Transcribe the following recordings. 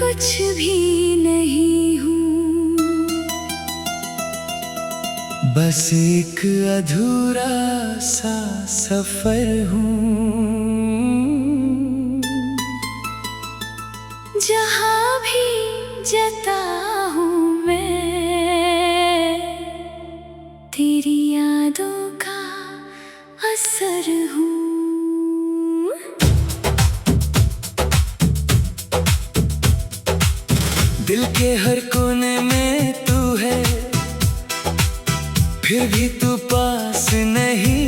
कुछ भी नहीं हूँ, बस एक अधूरा सा सफर हूँ। जहाँ भी जता हूँ मैं, तेरी यादों का असर हूँ। दिल के हर कोने में तू है, फिर भी तू पास नहीं।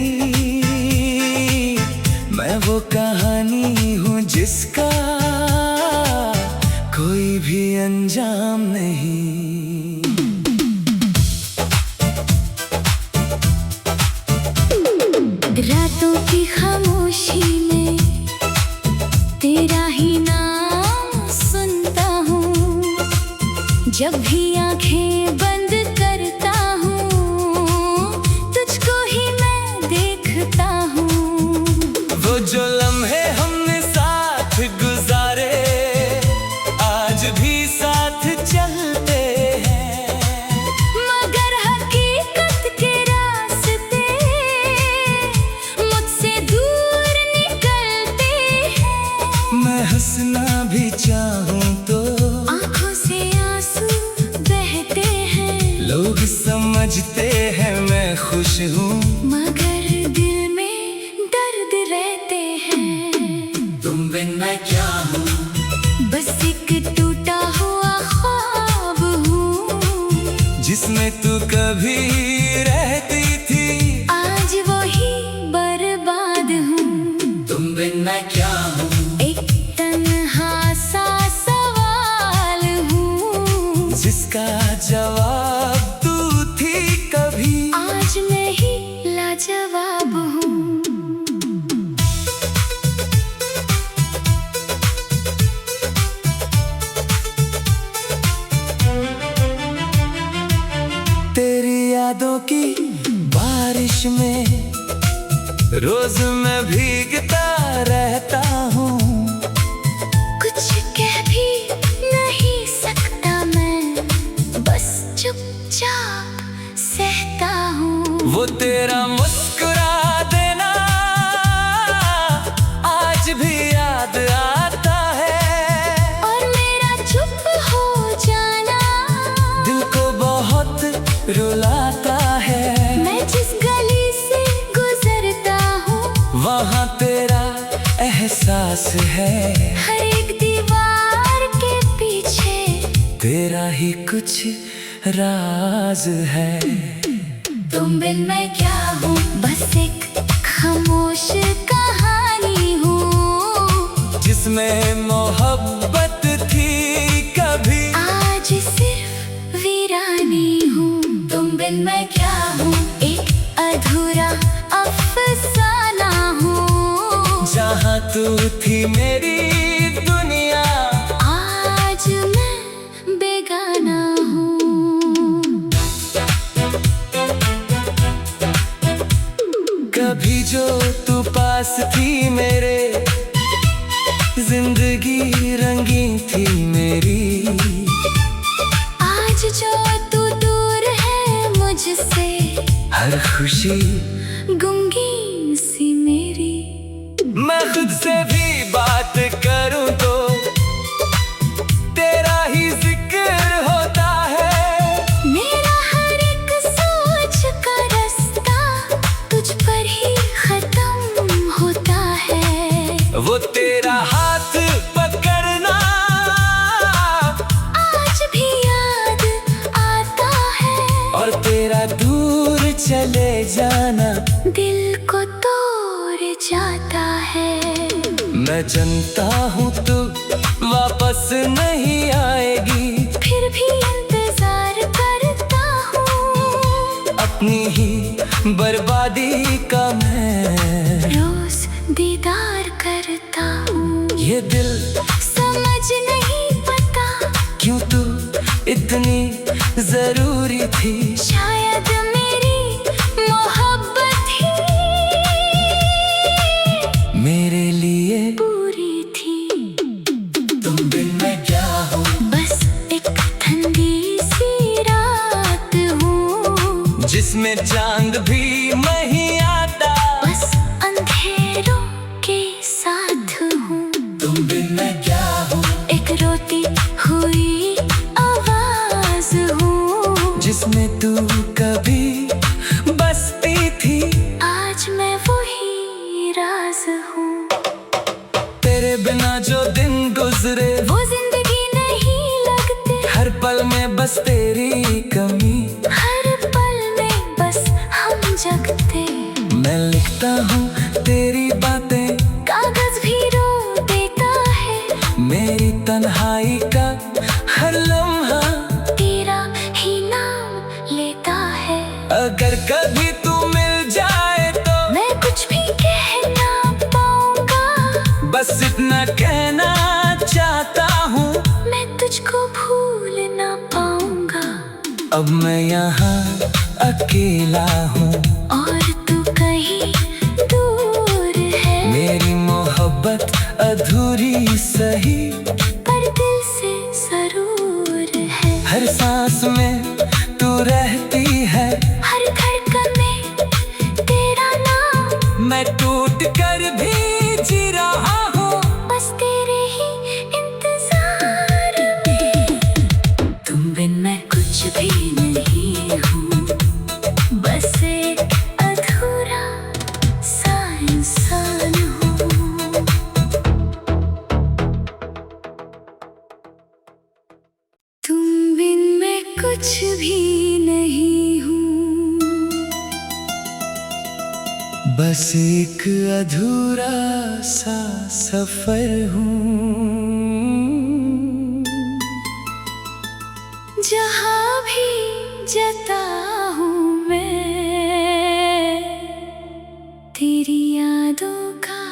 मैं वो कहानी हूँ जिसका कोई भी अंजाम नहीं। रातों की खामोशी में तेरा ही नाम सुनता हूँ, जब भी आंखें बंद करता हूँ तुझको ही मैं देखता हूँ। वो जो लम्हे हमने साथ गुजारे आज भी साथ चलते हैं, मगर हकीकत के रास्ते मुझसे दूर निकलते हैं। मैं हंसना भी चाहूँ तो आंखों से आंसू बहते हैं, लोग समझते हैं मैं खुश हूँ, मगर दिल में दर्द रहते हैं। तुम बिन मैं क्या हूँ, बस एक टूटा हुआ ख्वाब हूँ, जिसमें तू कभी रहती थी, आज वही बर्बाद हूँ। तुम बिन मैं क्या हूँ, एक तन्हा सा सवाल हूँ, जिसका जवाब तू थी कभी, आज मैं ही लाजवाब हूँ। तेरी यादों की बारिश में रोज मैं भीगता रहता हूँ। कुछ कह भी नहीं सकता मैं, बस चुपचाप सहता हूँ। वो तेरा मुस्कुरा देना आज भी याद आता है, और मेरा चुप हो जाना दिल को बहुत रुलाता है। मैं जिस गली से गुजरता हूँ वहाँ तेरा एहसास है, हर एक दीवार के पीछे तेरा ही कुछ राज है। तुम बिन मैं क्या हूँ, बस एक खामोश कहानी हूँ, जिसमें मोहब्बत थी कभी, आज सिर्फ वीरानी हूँ। तुम बिन मैं क्या हूँ, एक अधूरा अफसाना हूँ, जहाँ तू थी मेरी दुनिया, आज मैं बेगाना हूँ। कभी जो तू पास थी मेरे, जिंदगी रंगीन थी मेरी। आज जो तू दूर है मुझसे, हर खुशी गुमगीन सी मेरी। मैं खुद से भी बात करूं तो तेरा ही जिक्र होता है। मेरा हर एक सोच का रास्ता तुझ पर ही खत्म होता है। वो तेरा हाथ पकड़ना आज भी याद आता है, और तेरा दूर चले जाना दिल को तोड़ जाता है। मैं जानता हूँ तू वापस नहीं आएगी, फिर भी इंतजार करता हूँ, अपनी ही बर्बादी का मैं रोज दीदार करता हूँ। ये दिल समझ नहीं पता क्यों तू इतनी जरूरी थी, शायद मेरी मोहब्बत ही मेरे लिए पूरी थी। तुम बिन मैं क्या हूँ, जिसमें चांद भी नहीं आता। बस अंधेरों के साथ हूँ। तुम बिन मैं क्या हूँ? एक रोती हुई आवाज हूँ, जिसमें तू कभी बसती थी। आज मैं वही राज हूँ। तेरे बिना जो दिन गुजरे वो जिंदगी नहीं लगते। हर पल में बस तेरी कमी, हर पल में बस हम जगते। मैं लिखता हूँ तेरी बातें, कागज भी रो देता है। मेरी तन्हाई का हर लम्हा तेरा ही नाम लेता है। अगर कभी तू मिल जाए तो मैं कुछ भी कह ना पाऊंगा। बस इतना कहना चाहता हूँ, मैं तुझको भूल ना पाऊंगा। अब मैं यहाँ अकेला हूँ और तू कहीं दूर है। मेरी मोहब्बत अधूरी सही, पर दिल से जरूर है। हर सांस में तू रहती है। हर धड़कन में तेरा नाम। मैं टूट कर भी जी रहा हूँ, बस तेरे ही इंतजार में। तुम बिन मैं कुछ भी नहीं हूँ, बस एक अधूरा सा इंसान हूँ। तुम बिन मैं कुछ भी नहीं हूँ, बस एक अधूरा सा सफर हूँ। जहाँ भी जता हूँ मैं, तेरी यादों का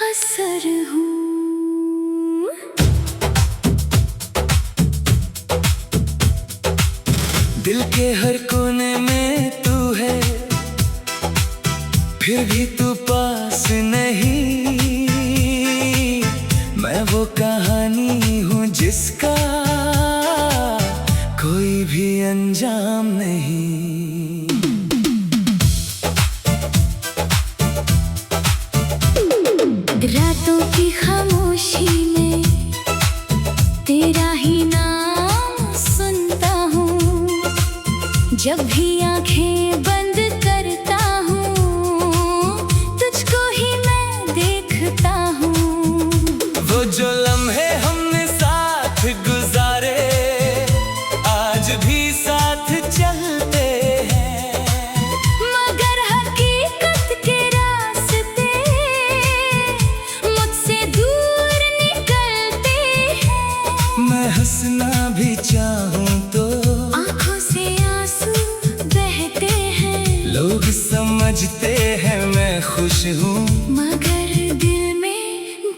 असर हूँ। दिल के हर कोने में तू है, फिर भी तू पास नहीं। मैं वो कहानी हूँ जिसका कोई भी अंजाम नहीं। रातों की खामोशी में तेरा ही नाम सुनता हूँ। जब भी आंखें बंद करता हूँ, तुझको ही मैं देखता हूँ। वो जो लम्हे हमने साथ गुजारे आज भी साथ चलते हैं। मगर हकीकत के रास्ते मुझसे दूर निकलते हैं। मैं हंसना भी चाहूँ तो आंखों से आंसू बहते हैं। लोग समझते हैं मैं खुश हूँ, मगर दिल में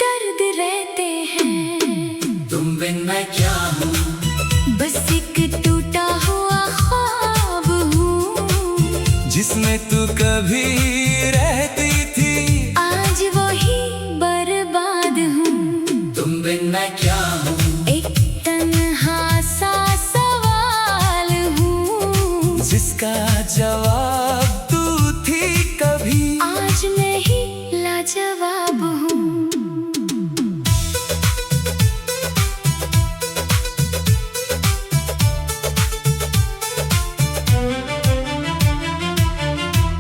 दर्द रहते हैं। तुम बिन मैं क्या हूँ? बस एक टूटा हुआ ख्वाब हूँ, जिसमें तू कभी रहती थी। आज वही बर्बाद हूँ। तुम बिन मैं क्या हूँ? एक तन्हा सा सवाल हूँ, जिसका जवाब तू थी कभी। आज मैं ही लाजवाब हूँ।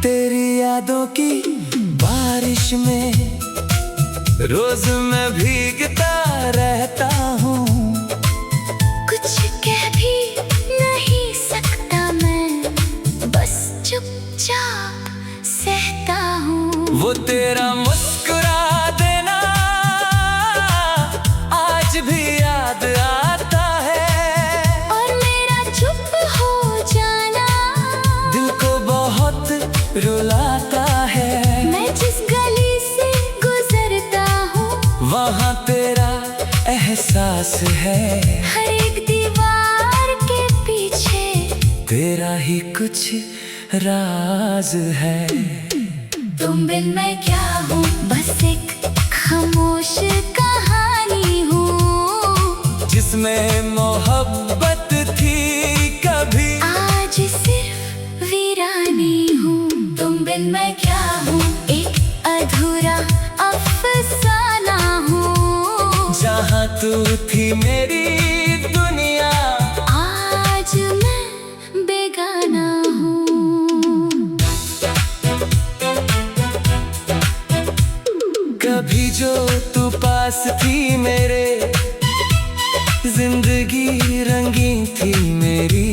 तेरी यादों की बारिश में रोज मैं भीगता रहता हूँ। कुछ कह भी नहीं सकता मैं, बस चुपचाप सहता हूँ। वो तेरा मुस्कुरा देना आज भी याद आता है। और मेरा चुप हो जाना दिल को बहुत रुलाता है। मैं जिस गली से गुजरता हूँ, वहाँ तेरा एहसास है। हर एक दीवार के पीछे तेरा ही कुछ राज है। तुम बिन मैं क्या हूँ? बस एक खामोश कहानी हूँ, जिसमें मोहब्बत थी कभी। आज सिर्फ वीरा जहाँ तू थी मेरी दुनिया, आज मैं बेगाना हूँ। कभी जो तू पास थी मेरे, जिंदगी रंगीन थी मेरी।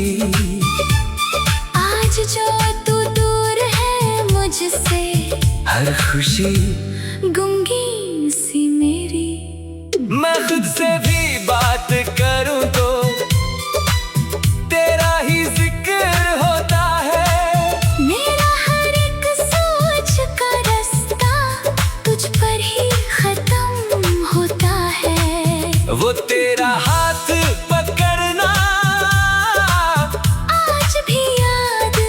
आज जो तू दूर है मुझसे, हर खुशी गुंगी सी मेरी। मैं खुद से भी बात करूं तो तेरा ही जिक्र होता है। मेरा हर एक सोच का रास्ता तुझ पर ही खत्म होता है। वो तेरा हाथ पकड़ना आज भी याद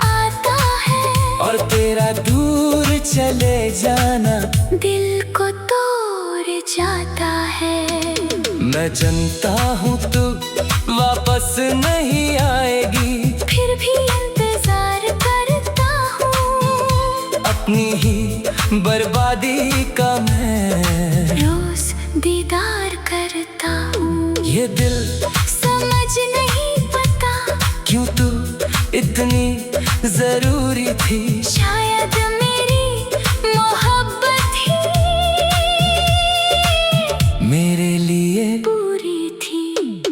आता है, और तेरा दूर चले जाना दिल को तोड़ जाता है। मैं जानता हूँ तू वापस नहीं आएगी, फिर भी इंतजार करता हूँ। अपनी ही बर्बादी का मैं रोज दीदार करता हूँ। ये दिल समझ नहीं पता क्यों तू इतनी जरूरी थी। शायद मेरी मोहब्बत ही मेरे लिए पूरी थी।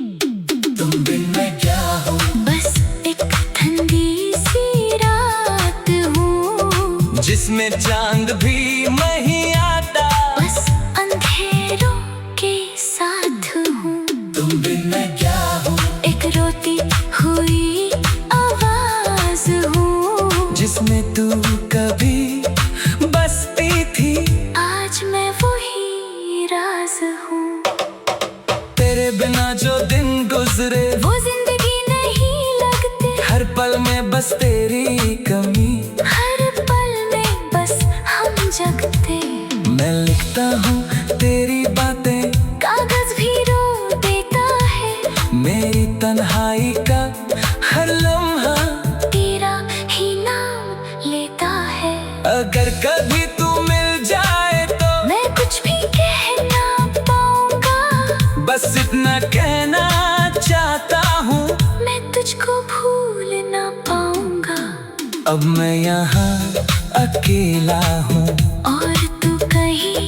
तुम बिन मैं क्या हूँ, बस एक ठंडी सी रात हूँ, जिसमें चांद भी नहीं आता। बस अंधेरों के साथ हूँ। तुम बिन मैं क्या हूँ, एक रोती हुई आवाज हूँ, जिसमें तू कभी बसती थी। आज मैं वही राज हूँ। तेरे बिना जो दिन गुजरे वो जिंदगी नहीं लगते, हर पल में बस तेरी कमी। हर पल में बस हम जगते। मैं लिखता हूँ तेरी बातें, कागज भी रो देता है। मेरी तन्हाई का हर लम्हा तेरा ही नाम लेता है। अगर कभी तू मिल जाए तो मैं कुछ भी कह ना पाऊंगा, बस इतना कहना चाहता हूँ। मैं तुझको भूल ना पाऊंगा। अब मैं यहाँ अकेला हूँ, और तू कहीं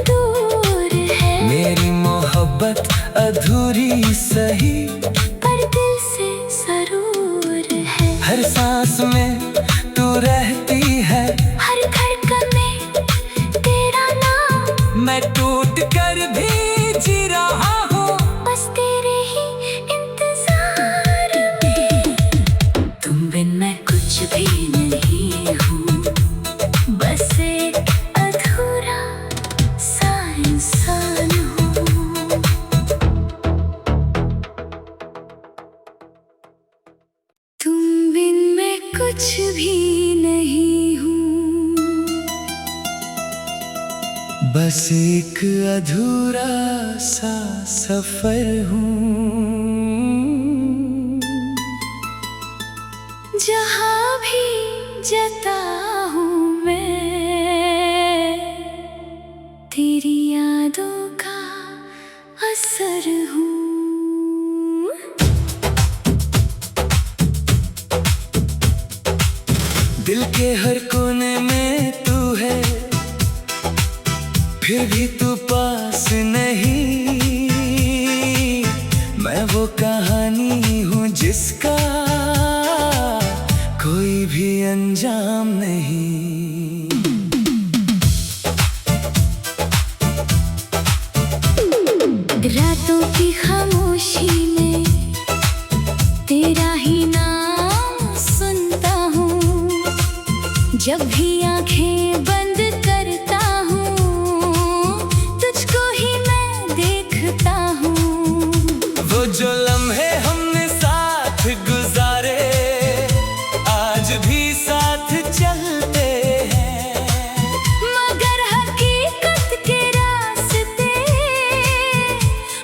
दूर है। मेरी मोहब्बत अधूरी सही, पर दिल से जरूर है। हर सांस में तू रहती है। हर धड़कन में तेरा नाम, मैं टूट कर भी जी रहा हूँ, बस तेरे ही इंतजार में। तुम बिन मैं कुछ भी नहीं हूँ, बस एक अधूरा सा इंसान हूँ। तुम बिन मैं कुछ भी नहीं हूँ, बस एक अधूरा सा सफर हूँ। जहाँ भी जता हूँ मैं, तेरी यादों का असर हूँ। दिल के हर कोने में तू है, फिर भी तू पास नहीं। मैं वो कहानी हूँ जिसका कोई भी अंजाम नहीं। रातों की खामोशी में तेरा ही नाम सुनता हूँ। जब भी आंखें बंद करता हूँ, तुझको ही मैं देखता हूँ। वो जो लम्हे हमने साथ गुजारे, आज भी साथ चलते हैं। मगर हकीकत के रास्ते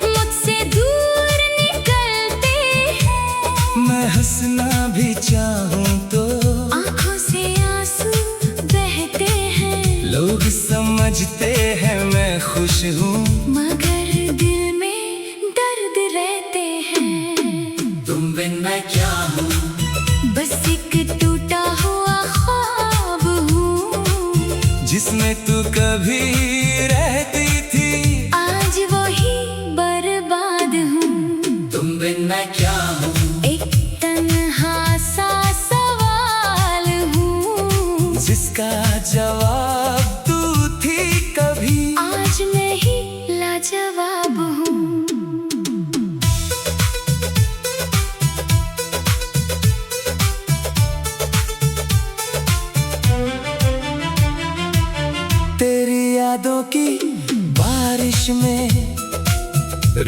मुझसे दूर निकलते हैं। मैं हंसना भी चाहूँ तो आंखों से आंसू बहते हैं। लोग समझते हैं मैं खुश हूँ, मगर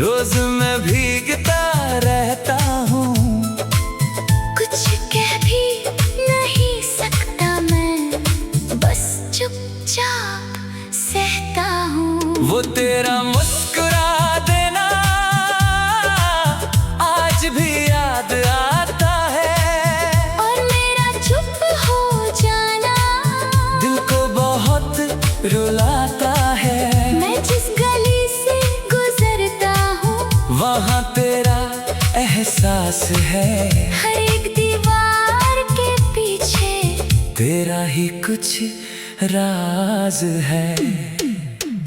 रोज मैं भीगता रहता हूँ। कुछ कह भी नहीं सकता मैं, बस चुपचाप सहता हूँ। वो तेरा मुस्कुरा देना आज भी याद आता है, और मेरा चुप हो जाना दिल को बहुत रुलाता है। मैं जिस गली से गुजरता हूँ वहाँ तेरा एहसास है, हर एक दीवार के पीछे तेरा ही कुछ राज है।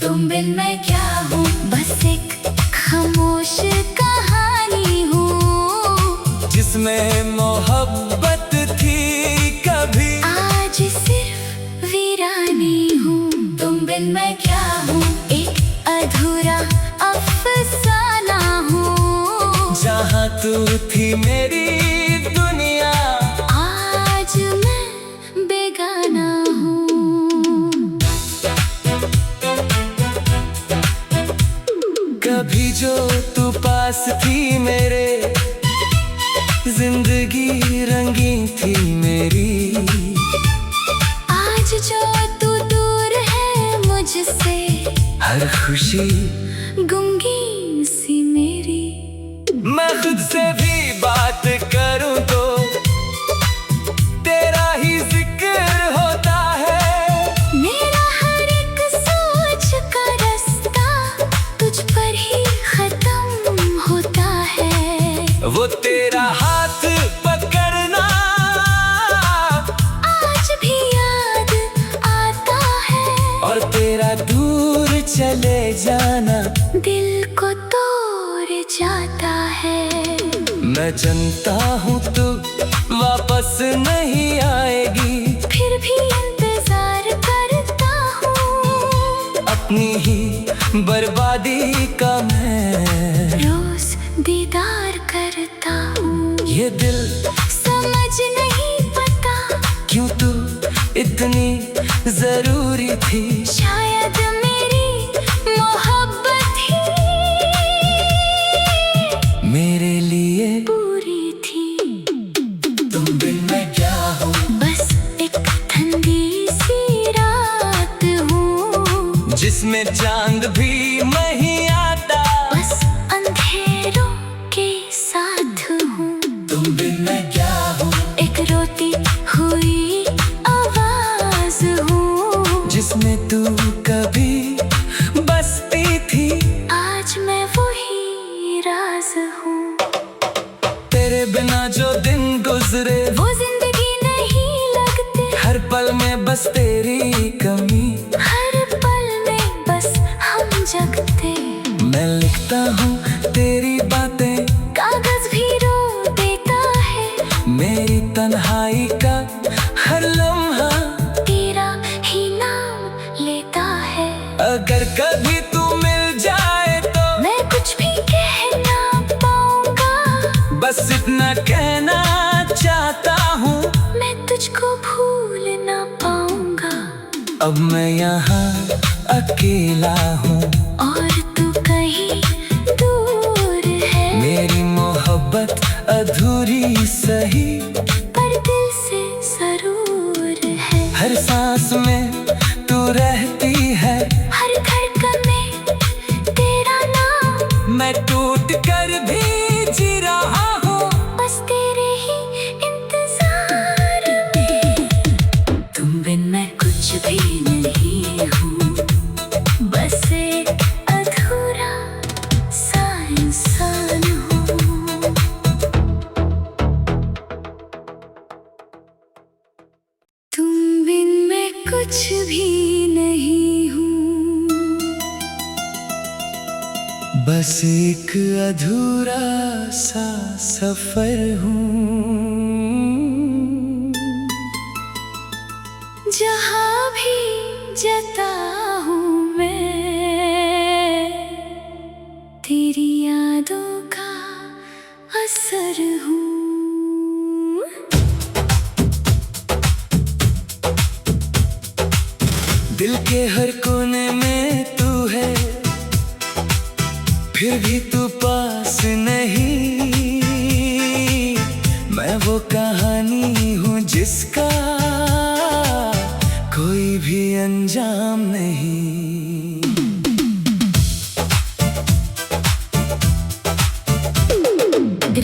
तुम बिन मैं क्या हूँ, बस एक खामोश कहानी हूँ, जिसमें मोहब्बत थी कभी, आज सिर्फ वीरानी हूँ। तुम बिन मैं क्या हूँ, एक अधूरा अफसाना हूँ, जहाँ तू थी मेरी दुनिया, आज मैं बेगाना हूँ। कभी जो तू पास थी मेरे, जिंदगी रंगीन थी मेरी। आज जो तू दूर है मुझसे, हर खुशी गुमगीन सी मेरी। मैं खुद से भी बात करूं तो तेरा ही जिक्र होता है। मेरा हर एक सोच का रास्ता तुझ पर ही खत्म होता है। वो तेरा हाथ पकड़ना आज भी याद आता है, और तेरा दूर चले जाना दिल को तोड़ जाता है। मैं जानता हूँ तू वापस नहीं आएगी, फिर भी इंतजार करता हूँ, अपनी ही बर्बादी का मैं रोज दीदार करता हूँ। ये दिल समझ नहीं पता क्यों तू इतनी जरूरी थी। शायद मेरी मोहब्बत ही मेरे लिए पूरी थी। तुम बिन मैं क्या हूँ, बस एक ठंडी सी रात हूँ, जिसमें चांद भी नहीं आता। बस अंधेरों के साथ हूँ। तुम बिन मैं क्या हूँ, एक रोती हुई आवाज हूँ, जिसमें तू कभी बसती थी। आज मैं वही राज हूँ। तेरे बिना जो दिन गुजरे वो जिंदगी नहीं लगते, हर पल में बस तेरी कमी। हर पल में बस हम जगते। मैं लिखता हूँ तेरी बातें, कागज भी रो देता है, मेरी तन्हाई का हर लम्हा तेरा ही नाम लेता है। अगर कभी तू मिल जाए तो मैं कुछ भी कह ना पाऊंगा, बस इतना कहना चाहता हूँ। मैं तुझको भूल ना पाऊंगा, अब मैं यहाँ अकेला हूँ, और तू कहीं दूर है। मेरी मोहब्बत अधूरी सही, पर दिल से जरूर है। हर सांस में तू रहती है, हर धड़कन में तेरा नाम, मैं टूट कर भी जी रहा हूँ। बस तेरे ही इंतजार में। तुम बिन मैं कुछ भी नहीं हूँ, बस एक अधूरा सा इंसान हूँ। तुम बिन मैं कुछ भी नहीं हूँ, बस एक अधूरा सा सफर हूँ। जहाँ भी जता हूँ मैं, तेरी यादों का असर हूँ। दिल के हर कोने में तू है, फिर भी तू पास नहीं। मैं वो कहानी हूँ जिसका कोई भी अंजाम नहीं।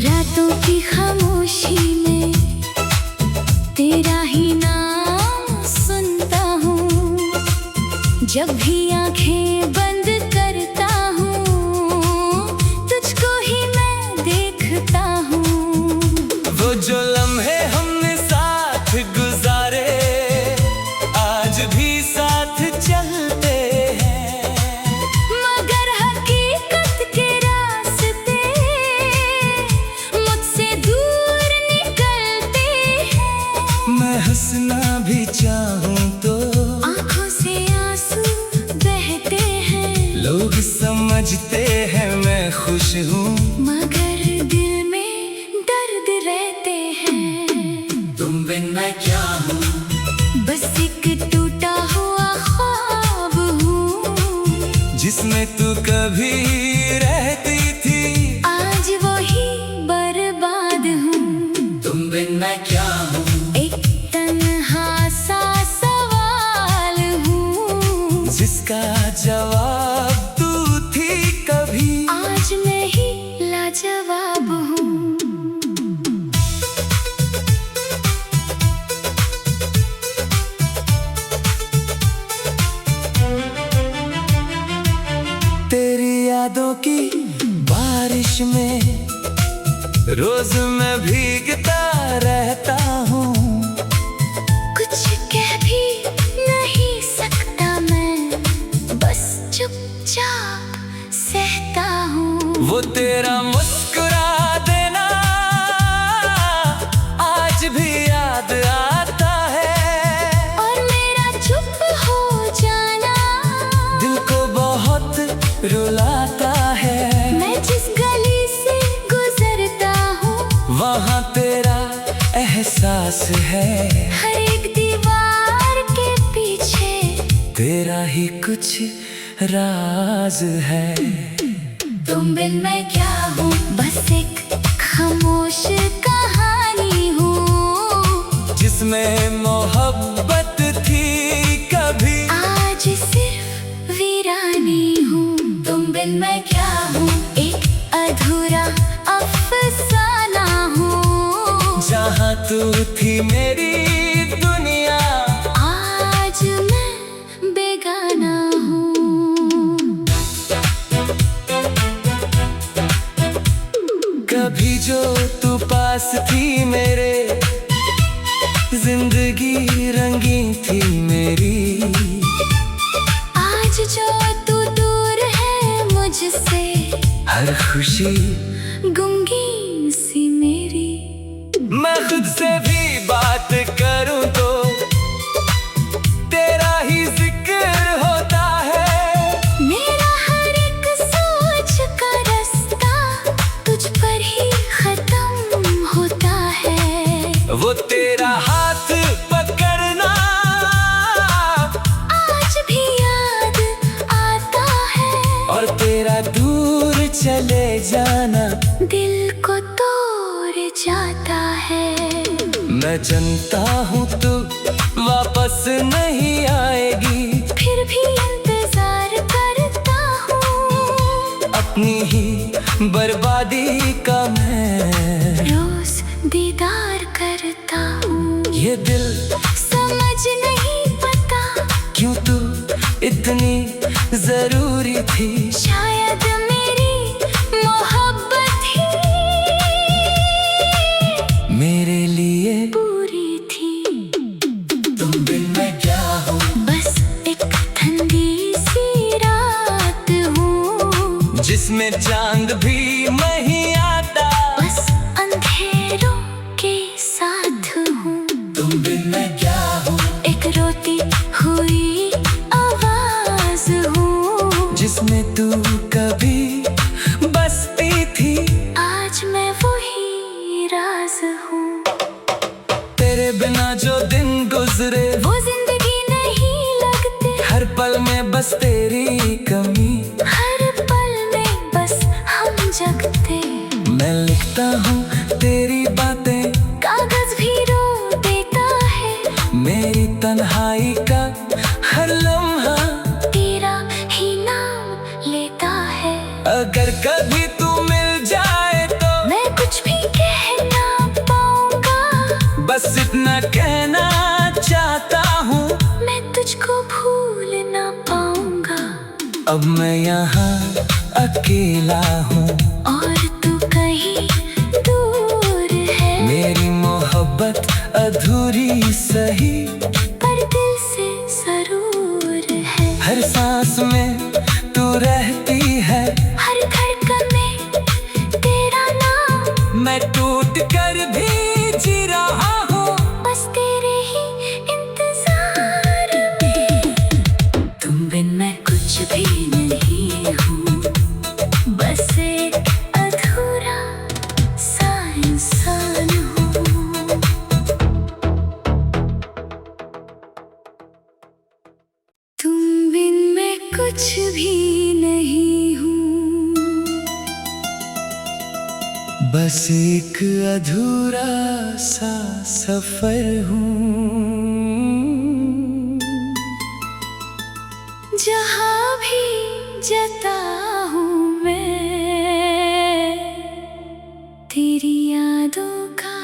रातों की खामोशी में तेरा ही नाम सुनता हूँ। जब भी आंखें बंद करता हूँ तुझको ही मैं देखता हूँ। वो जो लम्हे हमने साथ गुजारे आज भी साथ चलते हैं। मगर हकीकत के रास्ते मुझसे दूर निकलते हैं। मैं हंसना भी चाहूँ तो आंखों से आंसू बहते हैं। लोग समझते हैं मैं खुश हूँ, मगर दिल में दर्द रहते हैं। तुम बिन मैं क्या हूँ। बस एक टूटा हुआ ख्वाब हूँ जिसमें तू कभी रहती थी आज वही बर्बाद हूँ। तुम बिन मैं क्या हूँ। एक तन्हा सा सवाल हूँ जिसका जवाब तू थी कभी आज मैं ही लाजवाब हूँ। तेरी यादों की बारिश में रोज मैं भीगता रहता हूँ। कुछ कह भी नहीं सकता मैं बस चुपचाप सहता हूँ। वो तेरा मुस्कुरा देना आज भी याद आता है। और मेरा चुप हो जाना दिल को बहुत रुलाता है। मैं जिस गली से गुजरता हूँ वहाँ तेरा एहसास है। हर एक दीवार के पीछे तेरा ही कुछ राज है। तुम बिन मैं क्या हूँ। बस एक खामोश कहानी हूँ जिसमें मोहब्बत थी कभी आज सिर्फ वीरानी हूँ। तुम बिन मैं क्या हूँ। एक अधूरा अफसाना हूँ जहाँ तू थी मेरी दुनिया आज मैं बेगाना हूँ। कभी जो तू पास थी मेरे जिंदगी रंगीन थी मेरी। आज जो तू दूर है मुझसे हर खुशी गुमगीन सी मेरी। मैं खुद से भी बात करूं तो तेरा ही जिक्र होता है। मेरा हर एक सोच का रास्ता तुझ पर ही खत्म होता है। वो तेरा हाथ पकड़ना आज भी याद आता है। और तेरा दूर चले जाना दिल को तोड़ जाता है। मैं जानता हूँ तू वापस नहीं आएगी। फिर भी इंतजार करता हूँ अपनी ही बर्बादी का मैं रोज दीदार करता हूँ। ये दिल समझ नहीं पता क्यों तू इतनी जरूरी थी। शायद मेरी मोहब्बत ही मेरे लिए पूरी थी। तुम बिन मैं क्या हूँ। बस एक ठंडी सी रात हूँ जिसमें चांद भी नहीं आता। बस अंधेरों के साथ हूँ। तुम बिन मैं क्या हूँ। एक रोती हुई आवाज हूँ जिसमें तू कभी बसती थी। आज मैं वही राज हूँ। तेरे बिना जो दिन गुजरे वो जिंदगी नहीं लगते। हर पल में बस तेरी कमी। हर पल में बस मैं लिखता हूँ तेरी बातें, कागज भी रो देता है। मेरी तन्हाई का हर लम्हा तेरा ही नाम लेता है। अगर कभी तू मिल जाए तो मैं कुछ भी कह ना पाऊंगा, बस इतना कहना चाहता हूँ, मैं तुझको भूल ना पाऊंगा। अब मैं यहाँ अकेला हूँ और तू कहीं दूर है। मेरी मोहब्बत अधूरी सही, पर दिल से जरूर है। हर सांस में तू रहती है, हर धड़कन में तेरा नाम। मैं टूट कर भी जी रहा हूँ, बस तेरे ही इंतजार में। तुम बिन मैं कुछ भी नहीं हूँ, बस एक अधूरा सा इंसान हूँ। तुम बिन मैं कुछ भी नहीं हूँ, बस एक अधूरा सा सफर हूँ। जहाँ भी जता हूँ मैं, तेरी यादों का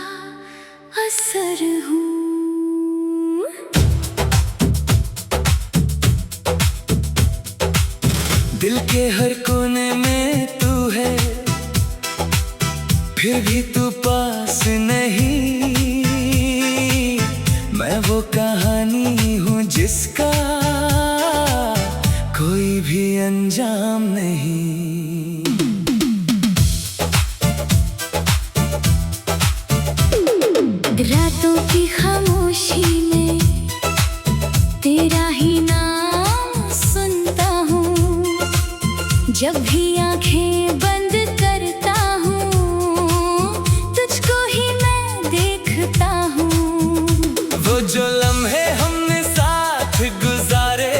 असर हूँ। दिल के हर कोने में तू है, फिर भी तू पास नहीं। मैं वो कहानी हूँ जिसका कोई भी अंजाम नहीं। रातों की खामोशी में तेरा ही नाम सुनता हूँ। जब भी आंखें बंद करता हूँ, तुझको ही मैं देखता हूँ। वो जो लम्हे हमने साथ गुजारे,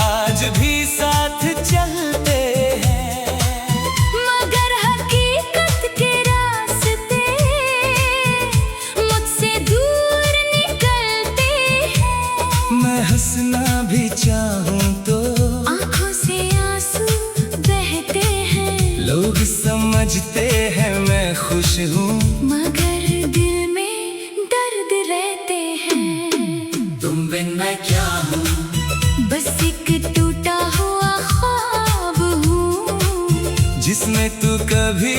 आज भी साथ चलते हैं। मगर हकीकत के रास्ते मुझसे दूर निकलते हैं। मैं हंसना भी चाहूँ तो आँखों से आंसू बहते हैं। लोग समझते हैं मैं खुश हूँ, मगर दिल में दर्द रहते हैं। तुम बिन मैं क्या हूँ, बस एक टूटा हुआ ख्वाब हूँ। जिसमें तू कभी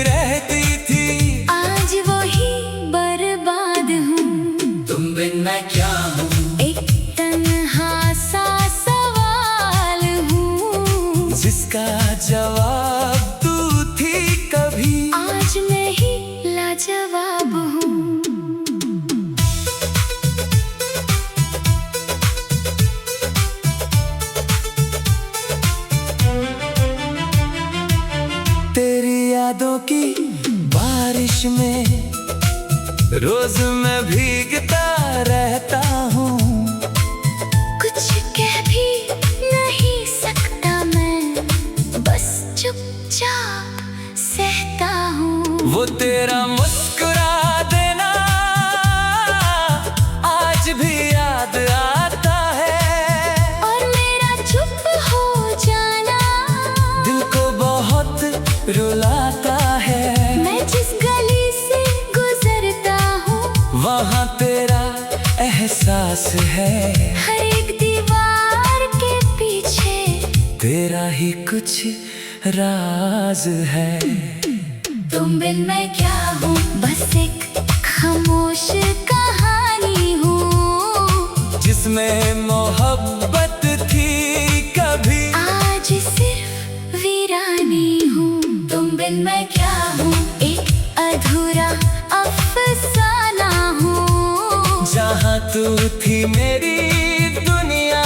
रहती थी, आज वही बर्बाद हूँ। तुम बिन मैं क्या हूँ, एक तन्हा सा सवाल हूँ। जिसका जवाब तू थी कभी। आज मैं ही लाजवाब हूँ। तेरी यादों की बारिश में रोज मैं भीगता रहता हूँ। कुछ कह भी नहीं सकता मैं, बस चुपचाप सहता हूँ। वो तेरा मुस्कुरा देना आज भी याद आता है, और मेरा चुप हो जाना दिल को बहुत रुलाता है। मैं जिस गली से गुजरता हूँ, वहाँ तेरा एहसास है, हर एक दीवार के पीछे तेरा ही कुछ राज है। तुम बिन मैं क्या हूँ, बस एक खामोश कहानी हूँ। जिसमें मोहब्बत थी कभी, आज सिर्फ वीरानी हूँ। तुम बिन मैं क्या हूँ, एक अधूरा अफसाना हूँ। जहाँ तू थी मेरी दुनिया,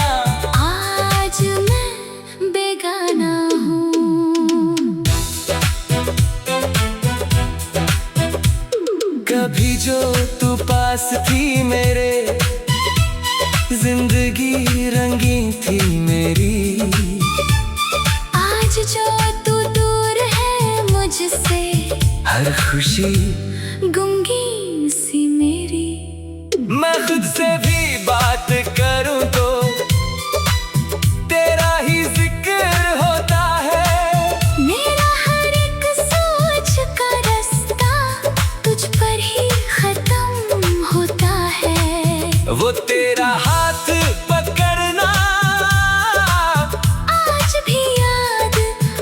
आज मैं बेगाना हूँ। कभी जो तू पास थी मेरे, जिंदगी रंगीन थी मेरी। आज जो तू दूर है मुझसे, हर खुशी गूंगी सी मेरी। मैं खुद से भी बात करूं तो तेरा ही जिक्र होता है। मेरा हर एक सोच का रास्ता तुझ पर ही खत्म होता है। वो तेरा हाथ पकड़ना आज भी याद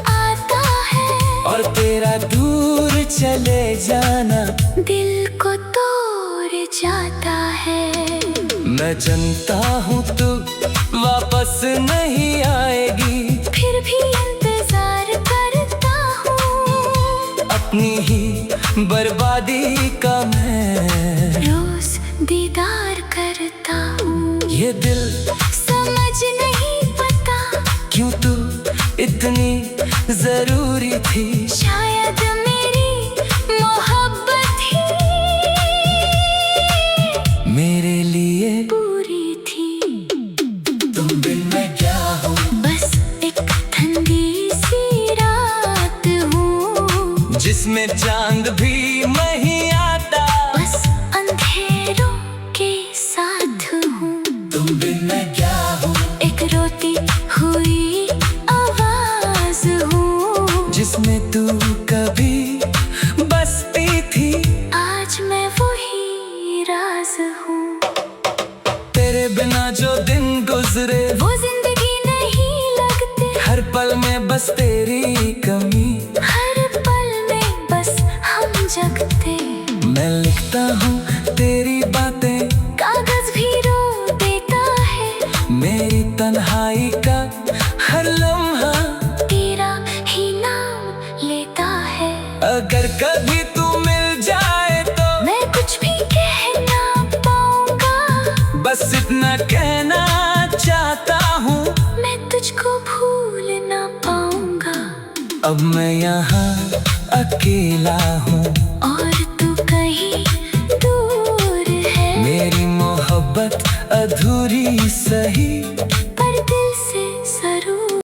आता है, और तेरा दूर चले जाना दिल को तोड़ जाता है। मैं जानता हूँ तू वापस नहीं आएगी, फिर भी इंतजार करता हूँ, अपनी ही बर्बादी का मैं रोज दीदार करता हूँ। ये दिल समझ नहीं पता क्यों तू इतनी जरूरी थी। शायद मेरी मोहब्बत ही मेरे लिए पूरी थी। तुम बिन मैं क्या हूँ, बस एक ठंडी सी रात हूँ, जिसमें चांद भी नहीं आता। बस अंधेरों के साथ हूँ। तुम बिन मैं क्या हूँ, एक रोती हुई आवाज हूँ, जिसमें तू कभी बसती थी। आज मैं वही राज हूँ। तेरे बिना जो दिन गुजरे वो जिंदगी नहीं लगते, हर पल में बस तेरी कमी। हर पल में बस हम जगते। मैं लिखता हूँ तेरी बातें, कागज भी रो देता है, मेरी तन्हाई का हर लम्हा तेरा ही नाम लेता है। अगर कभी तू मिल जाए तो मैं कुछ भी कह ना पाऊंगा, बस इतना कहना चाहता हूँ। मैं तुझको भूल ना पाऊंगा। अब मैं यहाँ अकेला हूँ, और तू कहीं दूर है, मेरी मोहब्बत अधूरी सही।